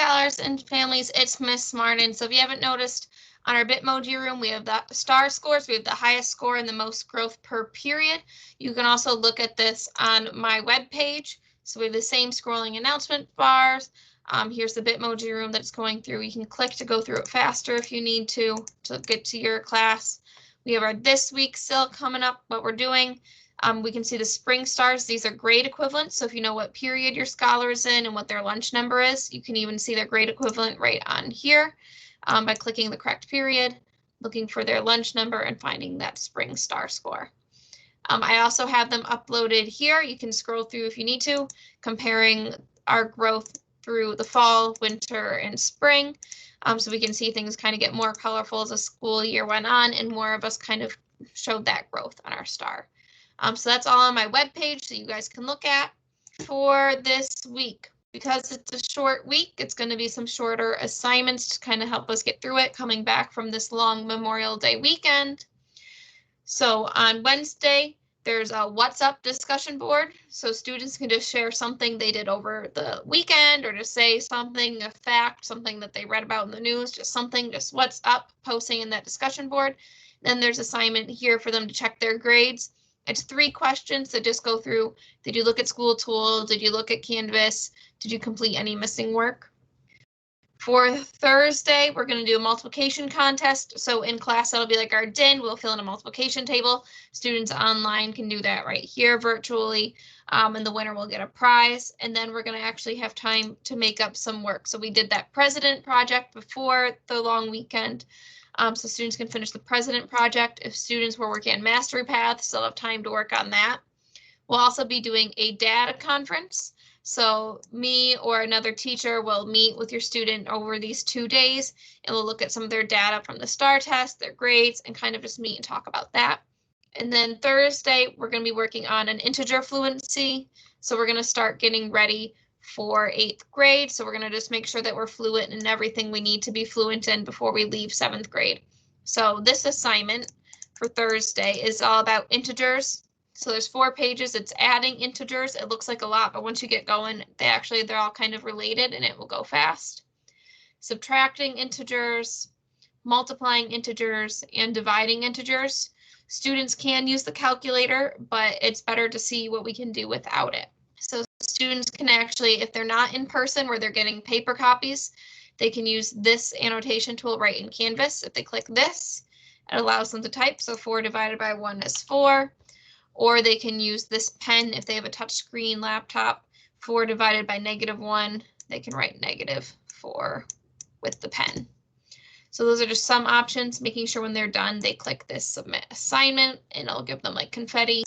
scholars and families, it's Miss Marnon. So if you haven't noticed, on our Bitmoji room, we have the star scores. We have the highest score and the most growth per period. You can also look at this on my webpage. So we have the same scrolling announcement bars. Here's the Bitmoji room that's going through. You can click to go through it faster if you need to get to your class. We have our this week still coming up, what we're doing. We can see the spring stars. These are grade equivalents. So if you know what period your scholar is in and what their lunch number is, you can even see their grade equivalent right on here by clicking the correct period, looking for their lunch number and finding that spring star score. I also have them uploaded here. You can scroll through if you need to, comparing our growth through the fall, winter, and spring. So we can see things kind of get more colorful as the school year went on and more of us kind of showed that growth on our star. So that's all on my webpage so you guys can look at for this week. Because it's a short week, it's going to be some shorter assignments to kind of help us get through it coming back from this long Memorial Day weekend. So on Wednesday, there's a What's Up discussion board. So students can just share something they did over the weekend or just say something, a fact, something that they read about in the news, just what's up, posting in that discussion board. Then there's assignment here for them to check their grades. It's 3 questions that just go through. Did you look at school tool? Did you look at Canvas? Did you complete any missing work? For Thursday, we're going to do a multiplication contest. So in class, that'll be like our DIN. We'll fill in a multiplication table. Students online can do that right here virtually, and the winner will get a prize. And then we're going to actually have time to make up some work. So we did that president project before the long weekend. So students can finish the president project. If students were working on mastery paths, they'll have time to work on that. We'll also be doing a data conference. So me or another teacher will meet with your student over these 2 days and we'll look at some of their data from the STAR test, their grades, and kind of just meet and talk about that. And then Thursday, we're going to be working on an integer fluency. So we're going to start getting ready for 8th grade. So we're going to just make sure that we're fluent in everything we need to be fluent in before we leave 7th grade. So this assignment for Thursday is all about integers. So there's 4 pages. It's adding integers. It looks like a lot, but once you get going, they're all kind of related and it will go fast. Subtracting integers, multiplying integers, and dividing integers. Students can use the calculator, but it's better to see what we can do without it. So students can actually, if they're not in person where they're getting paper copies, they can use this annotation tool right in Canvas. If they click this, it allows them to type. So 4 divided by 1 is 4. Or they can use this pen if they have a touchscreen laptop. 4 divided by -1, they can write -4 with the pen. So those are just some options, making sure when they're done, they click this submit assignment and it'll give them like confetti.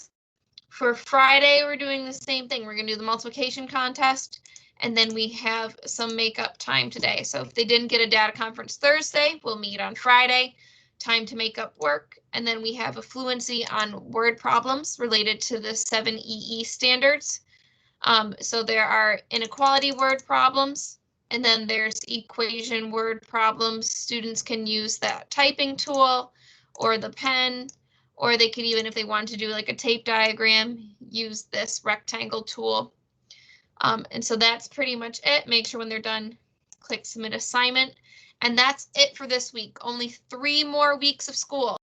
For Friday, we're doing the same thing. We're going to do the multiplication contest and then we have some makeup time today. So if they didn't get a data conference Thursday, we'll meet on Friday. Time to make up work, and then we have a fluency on word problems related to the 7 EE standards. So there are inequality word problems, and then there's equation word problems. Students can use that typing tool or the pen, or they could even, if they want to do like a tape diagram, use this rectangle tool. And so that's pretty much it. Make sure when they're done, click submit assignment. And that's it for this week. Only 3 more weeks of school.